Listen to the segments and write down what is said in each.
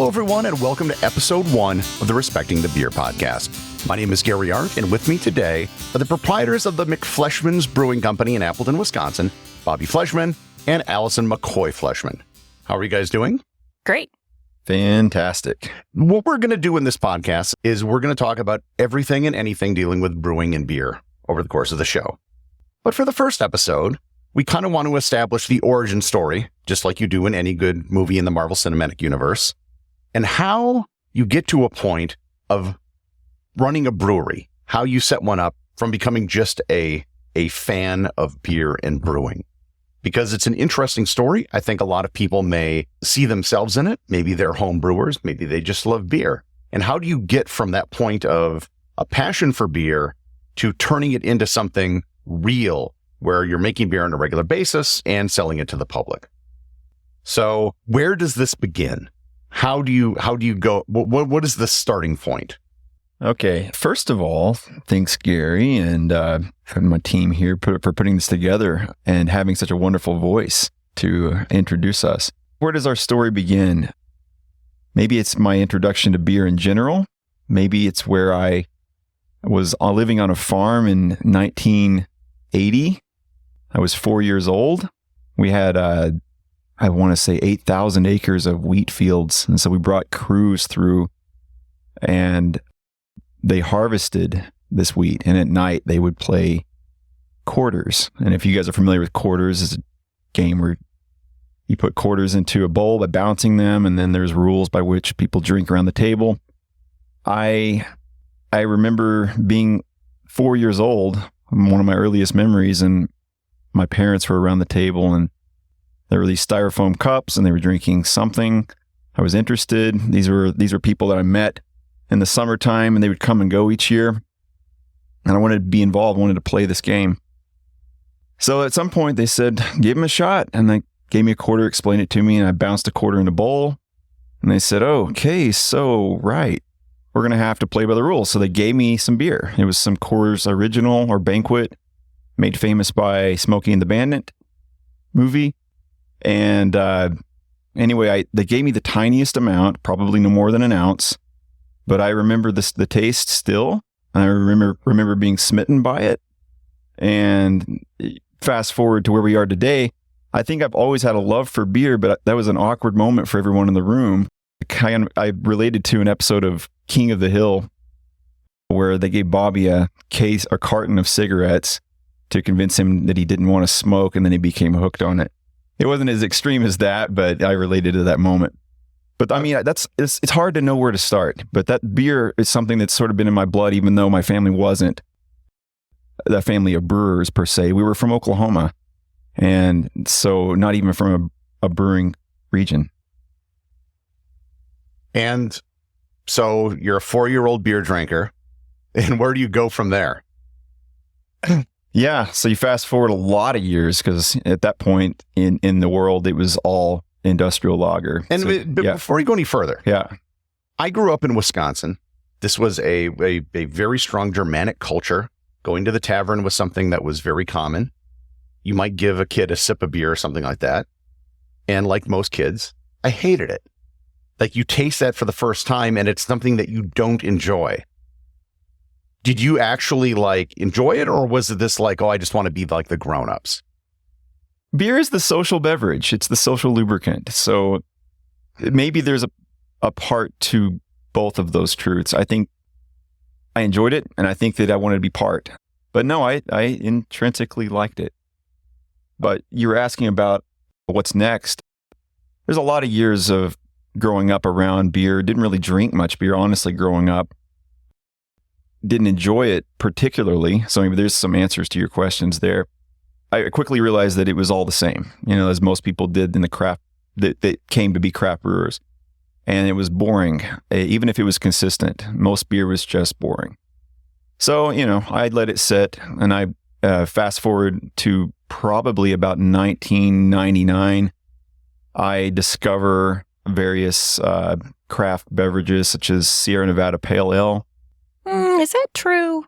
Hello, everyone, and welcome to episode 1 of the Respecting the Beer podcast. My name is Gary Art, and with me today are the proprietors of the McFleshman's Brewing Company in Appleton, Wisconsin, Bobby Fleshman and Allison McCoy-Fleshman. How are you guys doing? Great. Fantastic. What we're going to do in this podcast is we're going to talk about everything and anything dealing with brewing and beer over the course of the show. But for the first episode, we kind of want to establish the origin story, just like you do in any good movie in the Marvel Cinematic Universe, and how you get to a point of running a brewery, how you set one up from becoming just a fan of beer and brewing. Because it's an interesting story. I think a lot of people may see themselves in it. Maybe they're home brewers. Maybe they just love beer. And how do you get from that point of a passion for beer to turning it into something real, where you're making beer on a regular basis and selling it to the public? So where does this begin? How do you go? What is the starting point? Okay. First of all, thanks, Gary, and my team here for putting this together and having such a wonderful voice to introduce us. Where does our story begin? Maybe it's my introduction to beer in general. Maybe it's where I was living on a farm in 1980. I was 4 years old. We had, I want to say 8,000 acres of wheat fields. And so we brought crews through and they harvested this wheat. And at night they would play quarters. And if you guys are familiar with quarters, it's a game where you put quarters into a bowl by bouncing them. And then there's rules by which people drink around the table. I remember being 4 years old, one of my earliest memories, and my parents were around the table and there were these styrofoam cups and they were drinking something. I was interested. These were people that I met in the summertime and they would come and go each year. And I wanted to be involved, wanted to play this game. So at some point they said, give him a shot. And they gave me a quarter, explained it to me, and I bounced a quarter in a bowl. And they said, oh, okay, so right. We're going to have to play by the rules. So they gave me some beer. It was some Coors Original or Banquet, made famous by Smokey and the Bandit movie. And anyway, they gave me the tiniest amount, probably no more than an ounce. But I remember the taste still. And I remember being smitten by it. And fast forward to where we are today, I think I've always had a love for beer, but that was an awkward moment for everyone in the room. I related to an episode of King of the Hill where they gave Bobby a carton of cigarettes to convince him that he didn't want to smoke, and then he became hooked on it. It wasn't as extreme as that, but I related to that moment. But I mean, it's hard to know where to start. But that beer is something that's sort of been in my blood, even though my family wasn't the family of brewers per se. We were from Oklahoma, and so not even from a brewing region. And so you're a 4-year-old beer drinker, and where do you go from there? Yeah, so you fast forward a lot of years, because at that point in the world, it was all industrial lager. And so, before you go any further, I grew up in Wisconsin. This was a very strong Germanic culture. Going to the tavern was something that was very common. You might give a kid a sip of beer or something like that. And like most kids, I hated it. Like, you taste that for the first time and it's something that you don't enjoy. Did you actually enjoy it, or was it this oh, I just want to be like the grown-ups? Beer is the social beverage. It's the social lubricant. So maybe there's a part to both of those truths. I think I enjoyed it, and I think that I wanted to be part. But no, I intrinsically liked it. But you were asking about what's next. There's a lot of years of growing up around beer. Didn't really drink much beer, honestly, growing up. Didn't enjoy it particularly. So maybe there's some answers to your questions there. I quickly realized that it was all the same, as most people did in the craft that came to be craft brewers. And it was boring, even if it was consistent. Most beer was just boring. So, I let it sit, and I fast forward to probably about 1999. I discover various craft beverages such as Sierra Nevada Pale Ale. Is that true?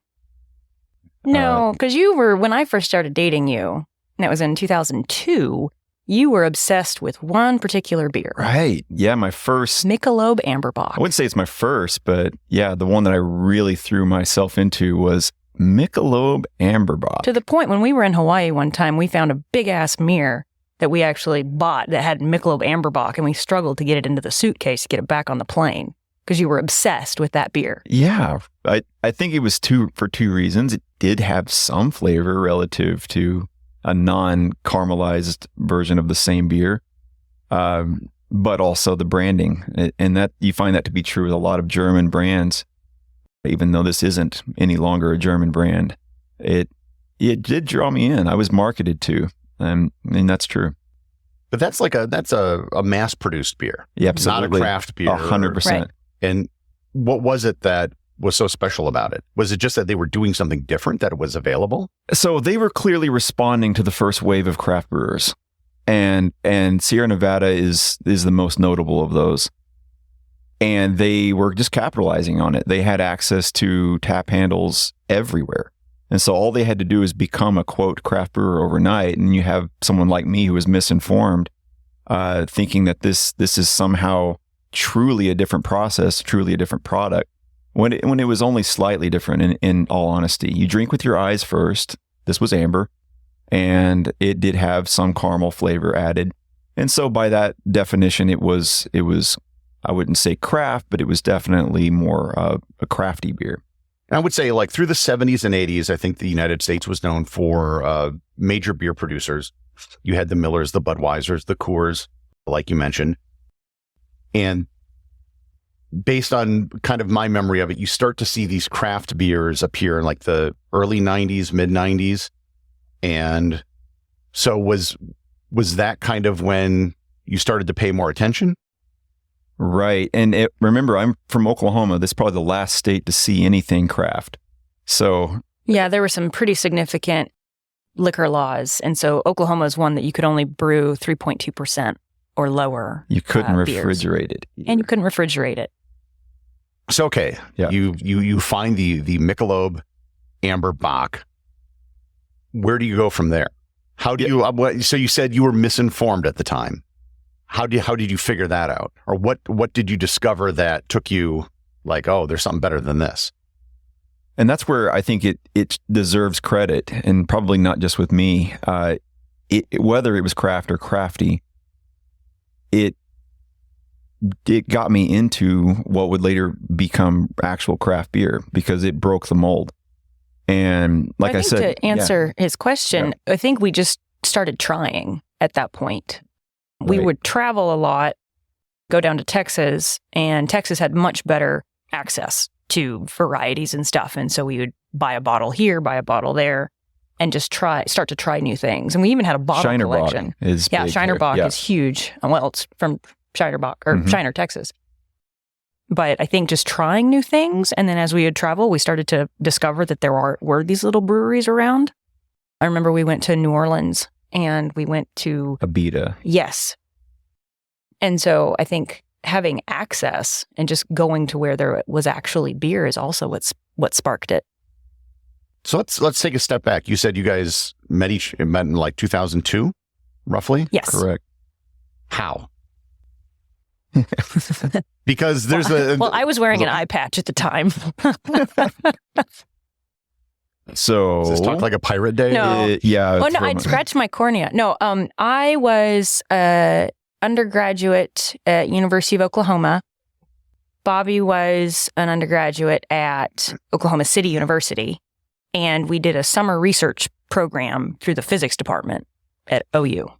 No, because when I first started dating you, and that was in 2002, you were obsessed with one particular beer. Right. Yeah, my first... Michelob Amberbach. I wouldn't say it's my first, but yeah, the one that I really threw myself into was Michelob Amberbach. To the point when we were in Hawaii one time, we found a big-ass mirror that we actually bought that had Michelob Amberbach, and we struggled to get it into the suitcase to get it back on the plane because you were obsessed with that beer. Yeah. I think it was for two reasons. It did have some flavor relative to a non-caramelized version of the same beer, but also the branding. And that you find that to be true with a lot of German brands, even though this isn't any longer a German brand. It did draw me in. I was marketed to, and that's true. But that's a mass-produced beer. Yeah, absolutely. Not a craft beer. 100%. Right. And what was it that was so special about it? Was it just that they were doing something different, that it was available? So they were clearly responding to the first wave of craft brewers. And Sierra Nevada is the most notable of those. And they were just capitalizing on it. They had access to tap handles everywhere. And so all they had to do is become a, quote, craft brewer overnight. And you have someone like me who was misinformed, thinking that this is somehow truly a different process, truly a different product, when it was only slightly different, in all honesty. You drink with your eyes first. This was amber, and it did have some caramel flavor added. And so by that definition, it was I wouldn't say craft, but it was definitely more a crafty beer. I would say, like, through the 70s and 80s, I think the United States was known for major beer producers. You had the Millers, the Budweisers, the Coors, like you mentioned. And based on kind of my memory of it, you start to see these craft beers appear in like the early 90s, mid 90s. And so was that kind of when you started to pay more attention? Right. And remember, I'm from Oklahoma. This is probably the last state to see anything craft. So Yeah, there were some pretty significant liquor laws. And so Oklahoma is one that you could only brew 3.2% or lower. you couldn't beers. refrigerate it. And you couldn't refrigerate it. So, okay, Yeah. you find the Michelob Amberbach. Where do you go from there? How do you? So you said you were misinformed at the time. How did you figure that out, or what did you discover that took you like, oh, there's something better than this? And that's where I think it deserves credit, and probably not just with me. Whether it was craft or crafty, it got me into what would later become actual craft beer because it broke the mold. And like I said, to answer his question, I think we just started trying at that point. We Right. would travel a lot, go down to Texas, and Texas had much better access to varieties and stuff. And so we would buy a bottle here, buy a bottle there, and just start to try new things. And we even had a bottle Shinerbach collection. is big here. Shinerbach Yeah. is huge. Well, it's from Shinerbach or Mhm. Shiner, Texas. But I think just trying new things, and then as we would travel, we started to discover that there were these little breweries around. I remember we went to New Orleans, and we went to Abita. Yes. And so I think having access and just going to where there was actually beer is also what sparked it. So let's take a step back. You said you guys met in like 2002, roughly? Yes. Correct. How? Because there's Well, I was wearing an eye patch at the time. So Does this talk like a pirate day? No. yeah. Oh, no, I'd scratched my cornea. No, I was an undergraduate at University of Oklahoma. Bobby was an undergraduate at Oklahoma City University. And we did a summer research program through the physics department at OU.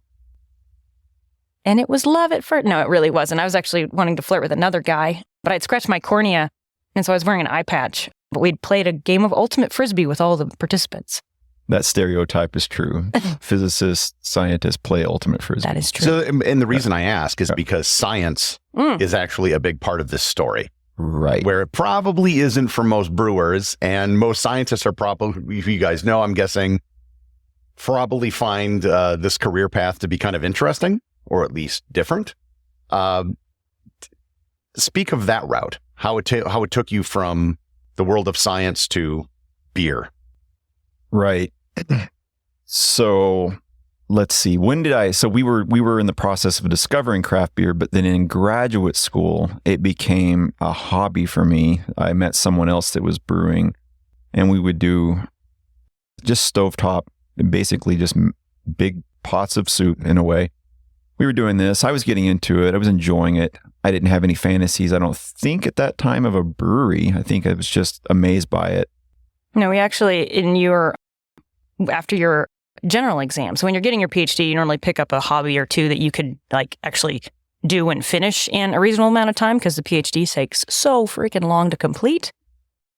And it was love at first. No, it really wasn't. I was actually wanting to flirt with another guy, but I'd scratched my cornea, and so I was wearing an eye patch. But we'd played a game of ultimate frisbee with all the participants. That stereotype is true. Physicists, scientists play ultimate frisbee. That is true. So, and the reason I ask is because science is actually a big part of this story. Right. Where it probably isn't for most brewers, and most scientists are probably, if you guys know, I'm guessing, probably find this career path to be kind of interesting, or at least different. Speak of that route, how it took you from the world of science to beer. Right. So let's see, so we were in the process of discovering craft beer, but then in graduate school, it became a hobby for me. I met someone else that was brewing, and we would do just stovetop, basically just big pots of soup in a way. We were doing this. I was getting into it. I was enjoying it. I didn't have any fantasies, I don't think, at that time of a brewery. I think I was just amazed by it. No, we actually, after your general exams, when you're getting your PhD, you normally pick up a hobby or two that you could actually do and finish in a reasonable amount of time, because the PhD takes so freaking long to complete.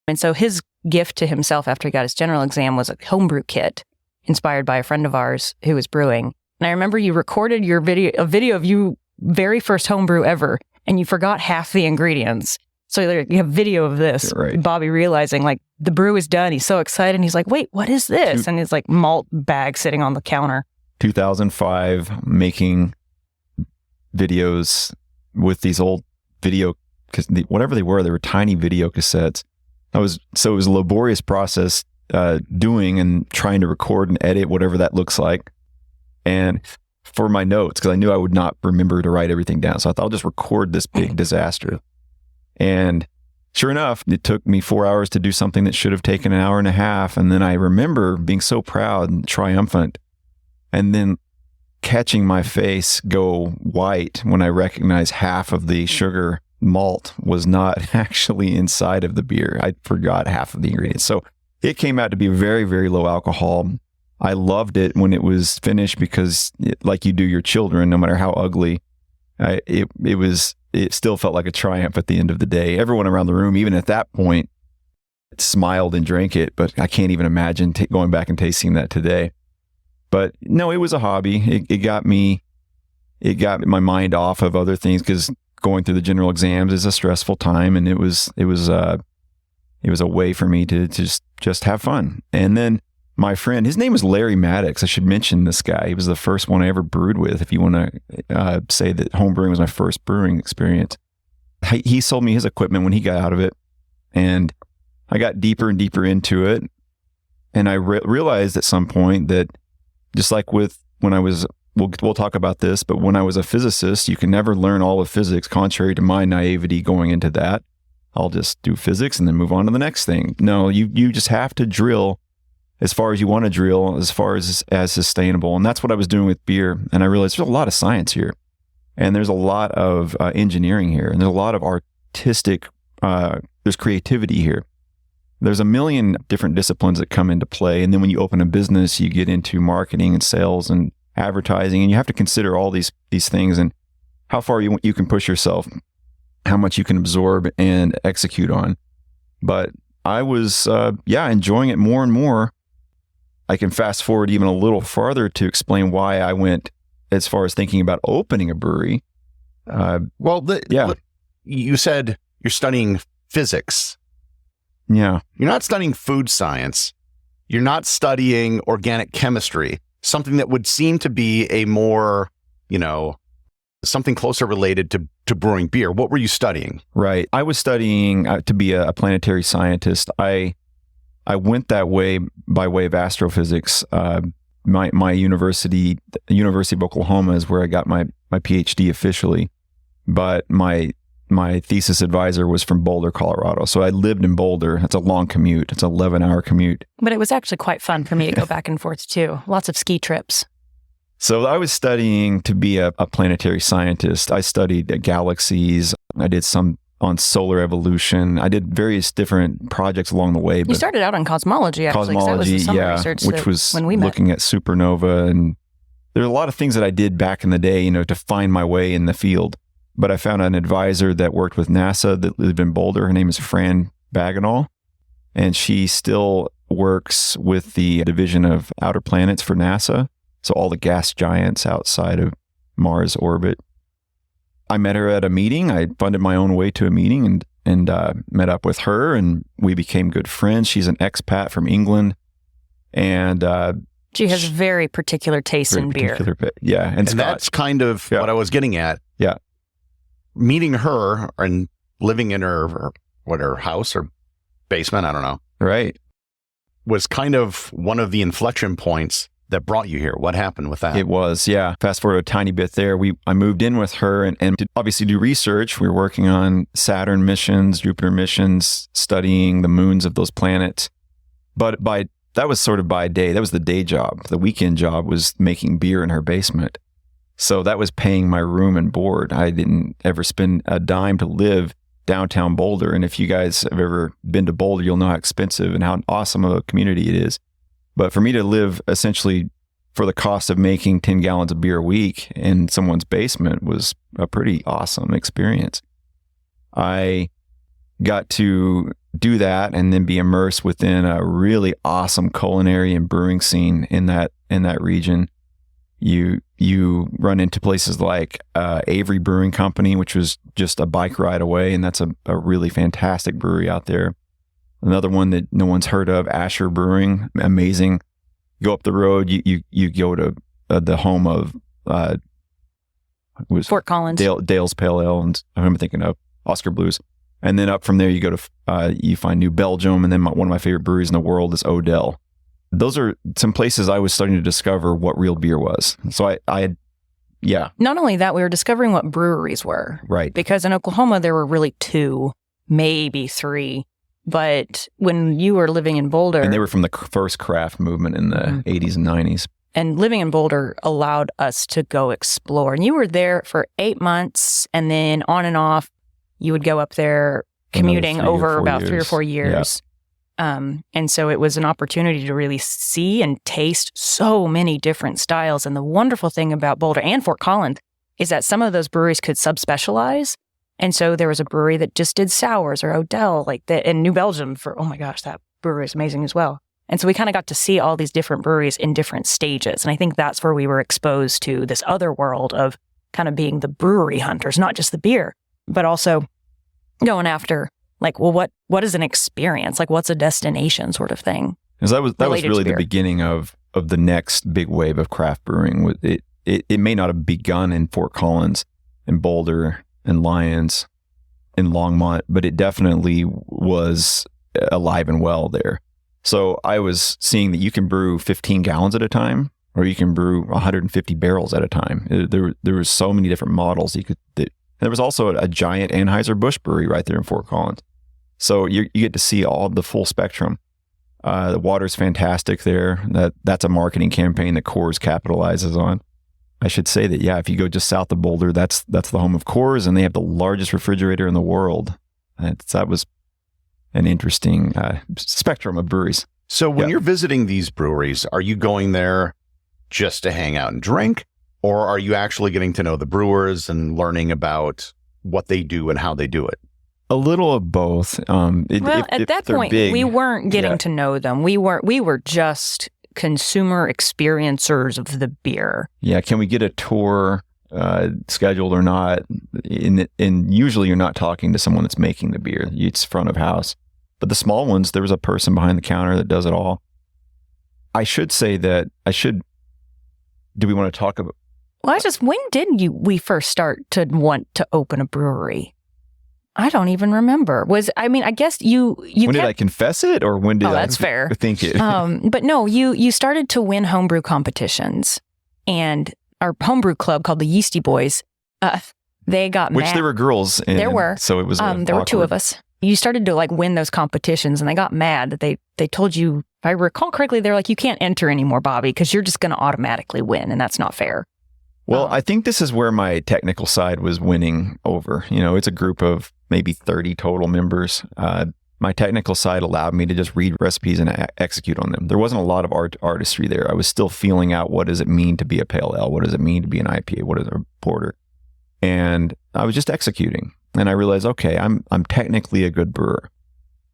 And so his gift to himself after he got his general exam was a homebrew kit inspired by a friend of ours who was brewing. And I remember you recorded a video of you very first homebrew ever, and you forgot half the ingredients. So you have video of this, right. Bobby realizing the brew is done. He's so excited. And he's like, wait, what is this? And it's malt bag sitting on the counter. 2005, making videos with these old video, whatever they were tiny video cassettes. It was a laborious process doing and trying to record and edit whatever that looks like. And for my notes, because I knew I would not remember to write everything down. So I thought I'll just record this big disaster. And sure enough, it took me 4 hours to do something that should have taken an hour and a half. And then I remember being so proud and triumphant, and then catching my face go white when I recognized half of the sugar malt was not actually inside of the beer. I forgot half of the ingredients. So it came out to be very, very low alcohol. I loved it when it was finished because, like you do your children, no matter how ugly, it still felt like a triumph at the end of the day. Everyone around the room, even at that point, smiled and drank it, but I can't even imagine going back and tasting that today. But no, it was a hobby. It got my mind off of other things, because going through the general exams is a stressful time, and it was a way for me to just have fun. And then my friend, his name was Larry Maddox. I should mention this guy. He was the first one I ever brewed with, if you want to say that home brewing was my first brewing experience. He sold me his equipment when he got out of it, and I got deeper and deeper into it. And I realized at some point that, just like with when I was, we'll talk about this, but when I was a physicist, you can never learn all of physics, contrary to my naivety going into that. I'll just do physics and then move on to the next thing. No, you just have to drill as far as you want to drill, as far as sustainable. And that's what I was doing with beer. And I realized there's a lot of science here, and there's a lot of engineering here, and there's a lot of artistic, there's creativity here. There's a million different disciplines that come into play. And then when you open a business, you get into marketing and sales and advertising, and you have to consider all these things and how far you can push yourself, how much you can absorb and execute on. But I was, enjoying it more and more. I can fast forward even a little farther to explain why I went as far as thinking about opening a brewery. You said you're studying physics. Yeah. You're not studying food science. You're not studying organic chemistry, something that would seem to be a more, something closer related to brewing beer. What were you studying? Right. I was studying to be a planetary scientist. I went that way by way of astrophysics. My university, the University of Oklahoma, is where I got my PhD officially. But my thesis advisor was from Boulder, Colorado. So I lived in Boulder. It's a long commute. It's an 11-hour commute. But it was actually quite fun for me to go back and forth too. Lots of ski trips. So I was studying to be a planetary scientist. I studied galaxies. I did some on solar evolution. I did various different projects along the way. You started out on cosmology, actually. Cosmology, that was the summer research which was when we met. Looking at supernova. And there are a lot of things that I did back in the day, to find my way in the field. But I found an advisor that worked with NASA that lived in Boulder. Her name is Fran Bagenal. And she still works with the Division of Outer Planets for NASA. So all the gas giants outside of Mars orbit. I met her at a meeting. I funded my own way to a meeting and met up with her, and we became good friends. She's an expat from England, and she has very particular taste in beer. Yeah, and that's kind of what I was getting at. Yeah, meeting her and living in her house or basement, I don't know. Right, was kind of one of the inflection points that brought you here. What happened with that? It was, yeah. Fast forward a tiny bit there. I moved in with her and to obviously do research. We were working on Saturn missions, Jupiter missions, studying the moons of those planets. But that was sort of by day. That was the day job. The weekend job was making beer in her basement. So that was paying my room and board. I didn't ever spend a dime to live downtown Boulder. And if you guys have ever been to Boulder, you'll know how expensive and how awesome of a community it is. But for me to live essentially for the cost of making 10 gallons of beer a week in someone's basement was a pretty awesome experience. I got to do that and then be immersed within a really awesome culinary and brewing scene in that region. You run into places like Avery Brewing Company, which was just a bike ride away, and that's a really fantastic brewery out there. Another one that no one's heard of, Asher Brewing, amazing. Go up the road, you go to the home of Fort Collins, Dale's Pale Ale, and I'm thinking of Oscar Blues. And then up from there, you go to you find New Belgium, and then one of my favorite breweries in the world is Odell. Those are some places I was starting to discover what real beer was. So I had, yeah. Not only that, we were discovering what breweries were. Right. Because in Oklahoma, there were really 2, maybe 3. But when you were living in Boulder... And they were from the first craft movement in the 80s and 90s. And living in Boulder allowed us to go explore. And you were there for 8 months, and then on and off, you would go up there commuting over about 3 or 4 years. Yeah. And so it was an opportunity to really see and taste so many different styles. And the wonderful thing about Boulder and Fort Collins is that some of those breweries could subspecialize. And so there was a brewery that just did sours, or Odell, like that, in New Belgium oh my gosh, that brewery is amazing as well. And so we kind of got to see all these different breweries in different stages. And I think that's where we were exposed to this other world of kind of being the brewery hunters, not just the beer, but also going after, like, well, what is an experience? Like, what's a destination sort of thing? Because that was really the beginning of the next big wave of craft brewing. It may not have begun in Fort Collins, in Boulder, in Lyons, in Longmont, but it definitely was alive and well there. So I was seeing that you can brew 15 gallons at a time, or you can brew 150 barrels at a time. There was so many different models there was also a giant Anheuser-Busch brewery right there in Fort Collins. So you get to see all the full spectrum. The water's fantastic there. That's a marketing campaign that Coors capitalizes on. I should say that, yeah, if you go just south of Boulder, that's the home of Coors, and they have the largest refrigerator in the world. That was an interesting spectrum of breweries. So when you're visiting these breweries, are you going there just to hang out and drink, or are you actually getting to know the brewers and learning about what they do and how they do it? A little of both. At that point, we weren't getting to know them. We were just consumer experiencers of the beer. Yeah. Can we get a tour scheduled or not? And usually you're not talking to someone that's making the beer. It's front of house. But the small ones, there was a person behind the counter that does it all. I should say that do we want to talk about? Well, when did we first start to want to open a brewery? I don't even remember. I guess you when did I confess it, or when did I that's fair. think it? But no, you started to win homebrew competitions, and our homebrew club called the Yeasty Boys, they got Which mad. there were girls in. There were. So it was there were 2 of us. You started to win those competitions, and they got mad that they told you, if I recall correctly, they're like, you can't enter anymore, Bobby, because you're just going to automatically win, and that's not fair. Well, I think this is where my technical side was winning over. It's a group of maybe 30 total members. My technical side allowed me to just read recipes and execute on them. There wasn't a lot of artistry there. I was still feeling out, what does it mean to be a pale ale? What does it mean to be an IPA? What is a porter? And I was just executing. And I realized, okay, I'm technically a good brewer,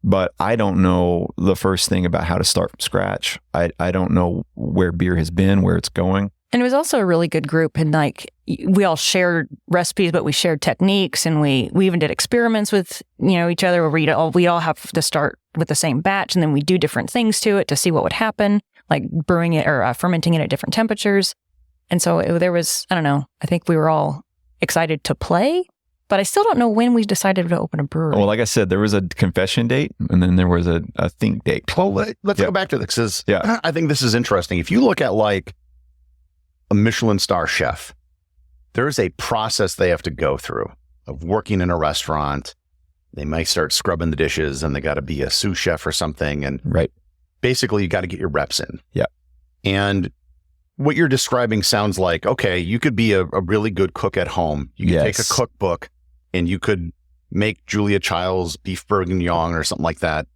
but I don't know the first thing about how to start from scratch. I don't know where beer has been, where it's going. And it was also a really good group, and we all shared recipes, but we shared techniques, and we even did experiments with each other. Where we all have to start with the same batch, and then we do different things to it to see what would happen, like brewing it or fermenting it at different temperatures. And so there was, I don't know, I think we were all excited to play But I still don't know when we decided to open a brewery. Well, like I said, there was a confession date and then there was a think date. Well, let's go back to this. 'Cause Yeah. I think this is interesting. If you look at like a Michelin star chef, there's a process they have to go through of working in a restaurant. They might start scrubbing the dishes and they got to be a sous chef or something. And Right. basically you got to get your reps in. Yeah. And what you're describing sounds like, okay, you could be a really good cook at home. You could take a cookbook and you could make Julia Child's beef bourguignon or something like that.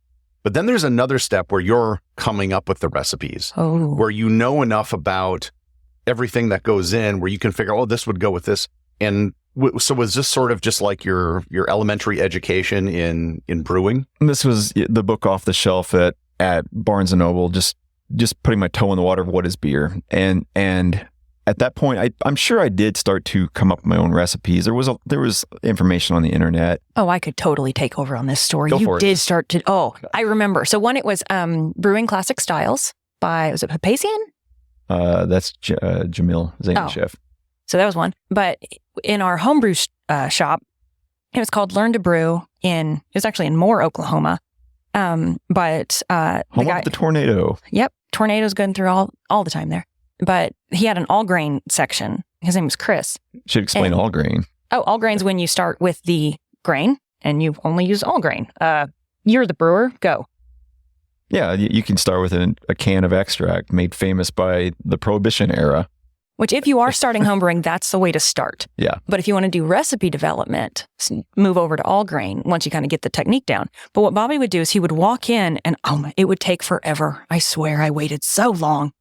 But then there's another step where you're coming up with the recipes, where you know enough about everything that goes in where you can figure, oh, this would go with this. And so was this sort of just like your elementary education in brewing? This was the book off the shelf at Barnes & Noble, just putting my toe in the water of what is beer. And at that point, I'm sure I did start to come up with my own recipes. There was information on the internet. Oh, I could totally take over on this story. Go for You it. did start to, I remember. So one, it was Brewing Classic Styles by, was it Papazian? That's Jamil Zaini chef. So that was one. But in our homebrew shop, it was called Learn to Brew it was actually in Moore, Oklahoma. Home of the tornado. Yep. Tornadoes going through all the time there. But he had an all grain section. His name was Chris. Should explain all grain. Oh, all grain's when you start with the grain and you only use all grain. You're the brewer. Go. Yeah, you can start with a can of extract made famous by the Prohibition era. Which if you are starting homebrewing, that's the way to start. Yeah. But if you want to do recipe development, move over to all grain once you kind of get the technique down. But what Bobby would do is he would walk in and it would take forever. I swear I waited so long.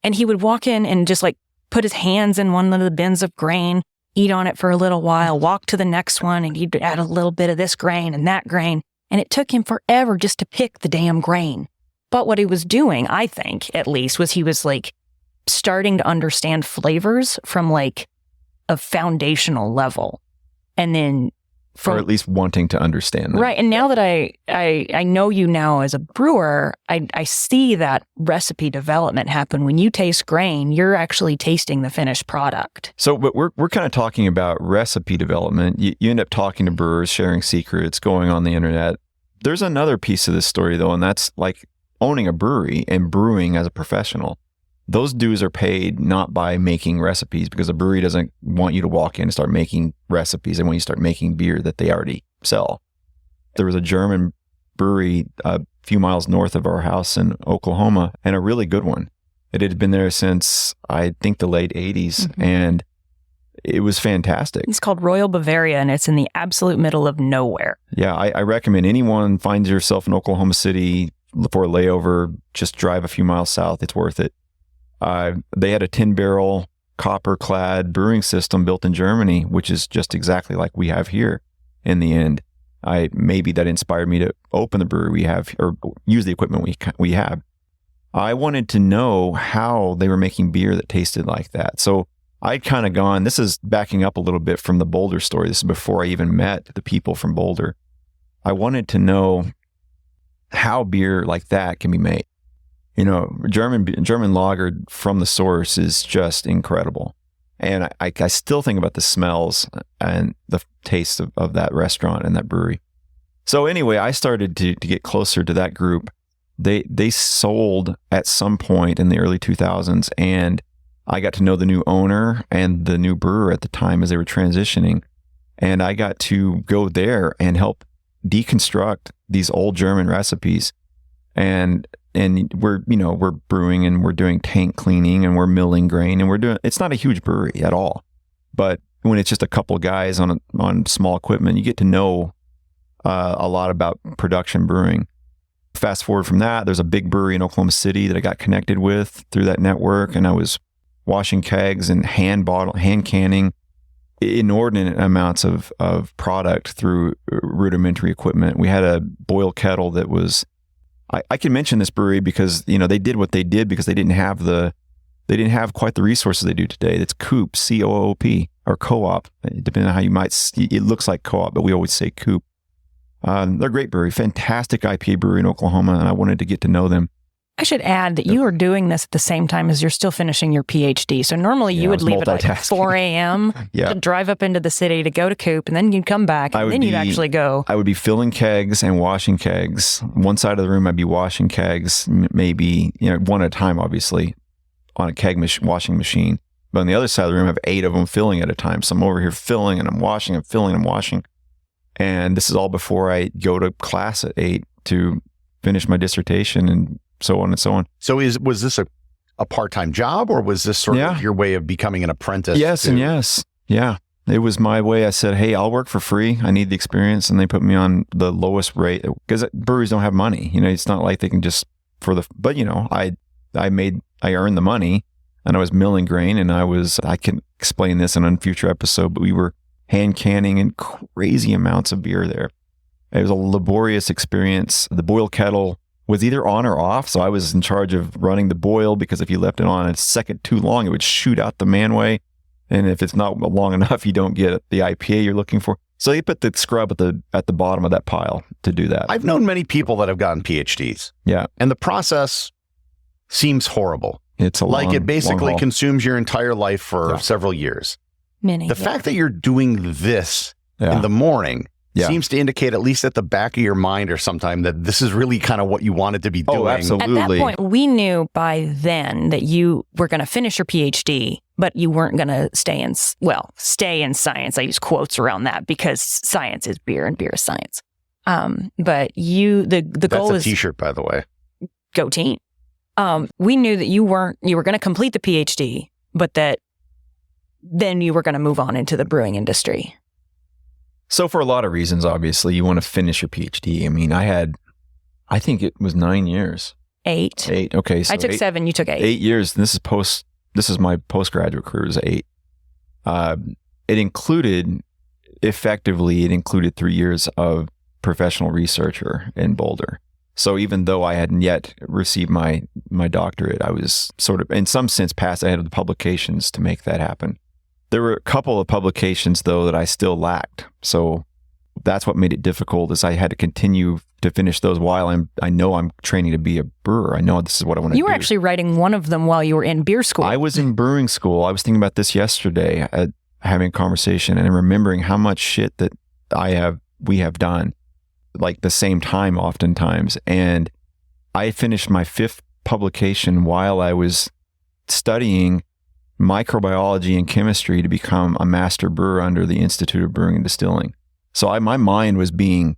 And he would walk in and just like put his hands in one of the bins of grain, eat on it for a little while, walk to the next one, and he'd add a little bit of this grain and that grain. And it took him forever just to pick the damn grain. But what he was doing, I think, at least, was he was like starting to understand flavors from like a foundational level. And then or at least wanting to understand them. Right. And now that I know you now as a brewer, I see that recipe development happen. When you taste grain, you're actually tasting the finished product. So, but we're kind of talking about recipe development. You end up talking to brewers, sharing secrets, going on the internet. There's another piece of this story, though, and that's like owning a brewery and brewing as a professional. Those dues are paid not by making recipes, because a brewery doesn't want you to walk in and start making recipes. They want you to start making beer that they already sell. There was a German brewery a few miles north of our house in Oklahoma, and a really good one. It had been there since, I think, the late 80s, and it was fantastic. It's called Royal Bavaria, and it's in the absolute middle of nowhere. Yeah, I recommend anyone finds yourself in Oklahoma City for a layover, just drive a few miles south. It's worth it. They had a 10-barrel copper-clad brewing system built in Germany, which is just exactly like we have here in the end. Maybe that inspired me to open the brewery we have, or use the equipment we have. I wanted to know how they were making beer that tasted like that. So I'd kind of gone, this is backing up a little bit from the Boulder story. This is before I even met the people from Boulder. I wanted to know how beer like that can be made. You know, German lager from the source is just incredible. And I still think about the smells and the taste of that restaurant and that brewery. So anyway, I started to get closer to that group. They sold at some point in the early 2000s, and I got to know the new owner and the new brewer at the time as they were transitioning. And I got to go there and help deconstruct these old German recipes. And we're brewing and we're doing tank cleaning and we're milling grain and it's not a huge brewery at all. But when it's just a couple guys on small equipment, you get to know a lot about production brewing. Fast forward from that, there's a big brewery in Oklahoma City that I got connected with through that network, and I was washing kegs and hand canning inordinate amounts of product through rudimentary equipment. We had a boil kettle that was, I can mention this brewery because, they did what they did because they didn't have quite the resources they do today. It's Coop, C-O-O-P, or Co-op, depending on how you might, it looks like Co-op, but we always say Coop. They're a great brewery, fantastic IPA brewery in Oklahoma, and I wanted to get to know them. I should add that you are doing this at the same time as you're still finishing your PhD. So normally you would leave at like 4 a.m. to drive up into the city to go to Coop, and then you'd come back, and then you'd actually go. I would be filling kegs and washing kegs. One side of the room, I'd be washing kegs, maybe, one at a time, obviously, on a keg washing machine. But on the other side of the room, I have 8 of them filling at a time. So I'm over here filling, and I'm washing, I'm filling, I'm washing. And this is all before I go to class at 8 to finish my dissertation and so on and so on. So was this a part-time job, or was this sort of your way of becoming an apprentice? Yes and yes. Yeah. It was my way. I said, hey, I'll work for free. I need the experience. And they put me on the lowest rate because breweries don't have money. It's not like they can just but I earned the money, and I was milling grain, and I can explain this in a future episode, but we were hand canning and crazy amounts of beer there. It was a laborious experience. The boil kettle was either on or off. So I was in charge of running the boil, because if you left it on a second too long, it would shoot out the manway. And if it's not long enough, you don't get the IPA you're looking for. So they put the scrub at the bottom of that pile to do that. I've known many people that have gotten PhDs. Yeah. And the process seems horrible. It's it basically consumes your entire life for several years. The fact that you're doing this in the morning seems to indicate, at least at the back of your mind or sometime, that this is really kind of what you wanted to be doing. Oh, absolutely. At that point, we knew by then that you were going to finish your PhD, but you weren't going to stay in science. I use quotes around that because science is beer and beer is science. But the goal is... That's a t-shirt, by the way. Go team. We knew that you were going to complete the PhD, but that then you were going to move on into the brewing industry. So for a lot of reasons, obviously, you want to finish your PhD. I mean, I think it was 9 years. 8. 8. Okay. So I took 7. You took 8. 8 years. And this is my postgraduate career, was 8. It included 3 years of professional researcher in Boulder. So even though I hadn't yet received my doctorate, I was sort of, in some sense, passed ahead of the publications to make that happen. There were a couple of publications, though, that I still lacked. So that's what made it difficult, is I had to continue to finish those while I know I'm training to be a brewer. I know this is what I want to do. You were actually writing one of them while you were in beer school. I was in brewing school. I was thinking about this yesterday, having a conversation and remembering how much shit that we have done, like the same time oftentimes. And I finished my 5th publication while I was studying microbiology and chemistry to become a master brewer under the Institute of Brewing and Distilling. So my mind was being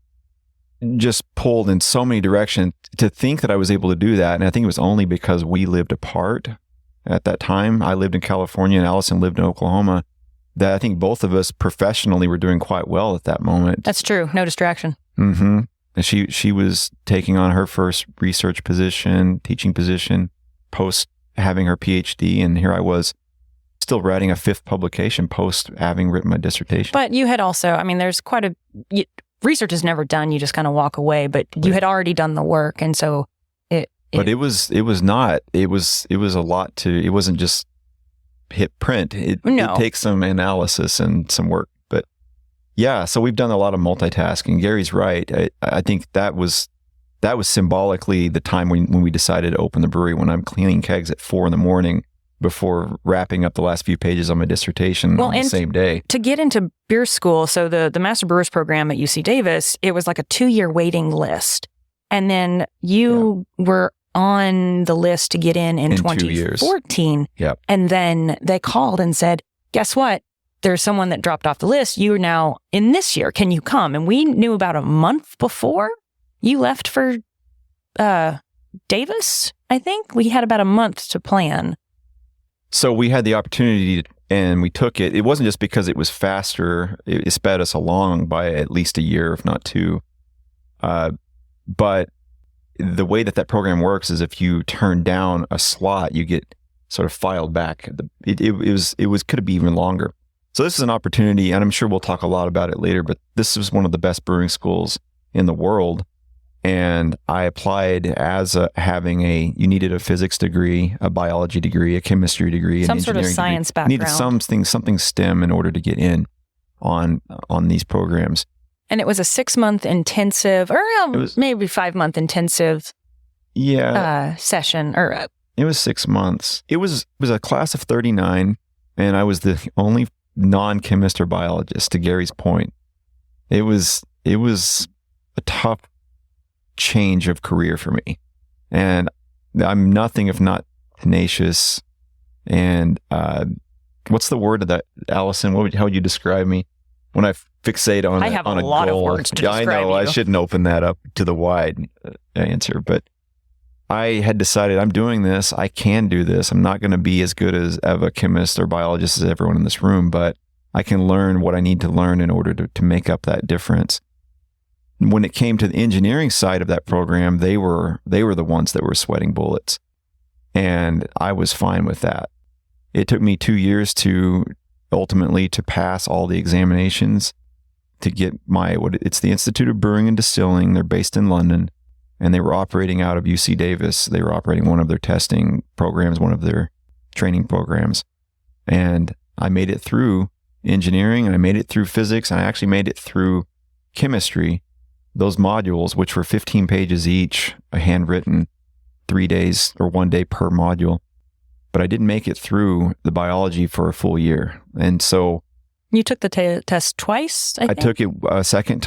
just pulled in so many directions to think that I was able to do that. And I think it was only because we lived apart at that time. I lived in California and Allison lived in Oklahoma, that I think both of us professionally were doing quite well at that moment. That's true. No distraction. Mm-hmm. And she was taking on her first research position, teaching position, post having her PhD. And here I was, still writing a 5th publication post having written my dissertation. But you had also, there's research is never done. You just kind of walk away, but you had already done the work. And so it was a lot it wasn't just hit print. It takes some analysis and some work. But yeah, so we've done a lot of multitasking. Gary's right. I think that was symbolically the time when we decided to open the brewery, when I'm cleaning kegs at 4 a.m. before wrapping up the last few pages on my dissertation on the same day. To get into beer school, so the Master Brewers program at UC Davis, it was like a 2-year waiting list. And then you were on the list to get in 2014. Yep. And then they called and said, guess what? There's someone that dropped off the list. You are now in this year. Can you come? And we knew about a month before you left for Davis, I think. We had about a month to plan. So we had the opportunity and we took it. It wasn't just because it was faster. It sped us along by at least a year, if not 2. But the way that program works is if you turn down a slot, you get sort of filed back. It could be even longer. So this is an opportunity, and I'm sure we'll talk a lot about it later, but this was one of the best brewing schools in the world. And I applied as you needed a physics degree, a biology degree, a chemistry degree, some sort of science background. You needed something STEM in order to get in on these programs. And it was a 6-month intensive, or maybe 5-month intensive. session or it was 6 months. It was a class of 39, and I was the only non-chemist or biologist, to Gary's point. It was a tough change of career for me. And I'm nothing if not tenacious. And what's the word of that, Allison? How would you describe me when I fixate on I have on a lot goal? of words to I describe know. you. I shouldn't open that up to the wide answer, but I had decided I'm doing this. I can do this. I'm not going to be as good of a chemist or biologist as everyone in this room, but I can learn what I need to learn in order to make up that difference. When it came to the engineering side of that program, they were the ones that were sweating bullets, and I was fine with that. It took me 2 years to ultimately to pass all the examinations to get it's the Institute of Brewing and Distilling. They're based in London, and they were operating out of UC Davis. They were operating one of their testing programs, one of their training programs. And I made it through engineering, and I made it through physics, and I actually made it through chemistry. Those modules, which were 15 pages each, handwritten, 3 days or 1 day per module. But I didn't make it through the biology for a full year. And so you took the test twice, I think? I took it a second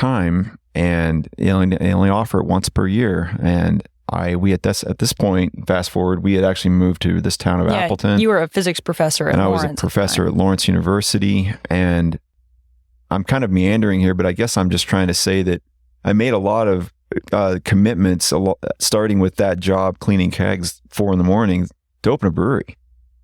they only offer it once per year. And at this point, fast forward, we had actually moved to this town of Appleton. You were a physics professor at Lawrence. And I was a professor at Lawrence University. And I'm kind of meandering here, but I guess I'm just trying to say that I made a lot of commitments, starting with that job cleaning kegs 4 a.m. to open a brewery.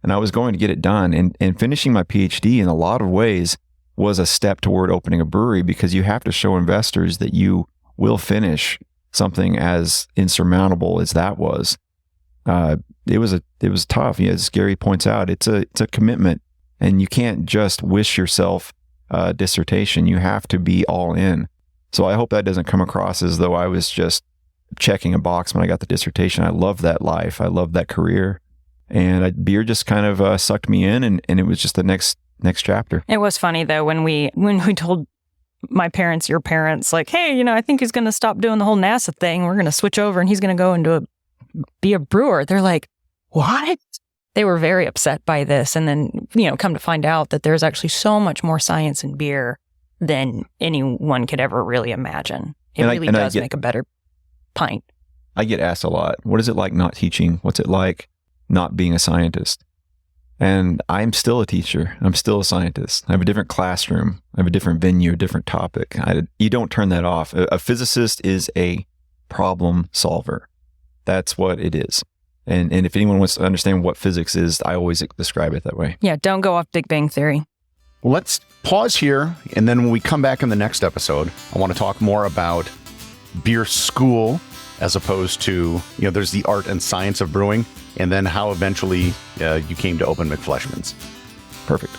And I was going to get it done. And finishing my PhD in a lot of ways was a step toward opening a brewery, because you have to show investors that you will finish something as insurmountable as that was. It was tough. As Gary points out, it's a commitment, and you can't just wish yourself a dissertation. You have to be all in. So I hope that doesn't come across as though I was just checking a box when I got the dissertation. I love that life. I love that career. And beer just kind of sucked me in, and it was just the next chapter. It was funny, though, when we told my parents, your parents, like, hey, I think he's going to stop doing the whole NASA thing. We're going to switch over, and he's going to go and be a brewer. They're like, what? They were very upset by this. And then, come to find out that there's actually so much more science in beer than anyone could ever really imagine. It really does make a better pint. I get asked a lot, what is it like not teaching? What's it like not being a scientist? And I'm still a teacher. I'm still a scientist. I have a different classroom. I have a different venue, a different topic. You don't turn that off. A physicist is a problem solver. That's what it is. And if anyone wants to understand what physics is, I always describe it that way. Yeah, don't go off Big Bang Theory. Let's pause here, and then when we come back in the next episode, I want to talk more about beer school as opposed to, there's the art and science of brewing, and then how eventually you came to open McFleshman's. Perfect.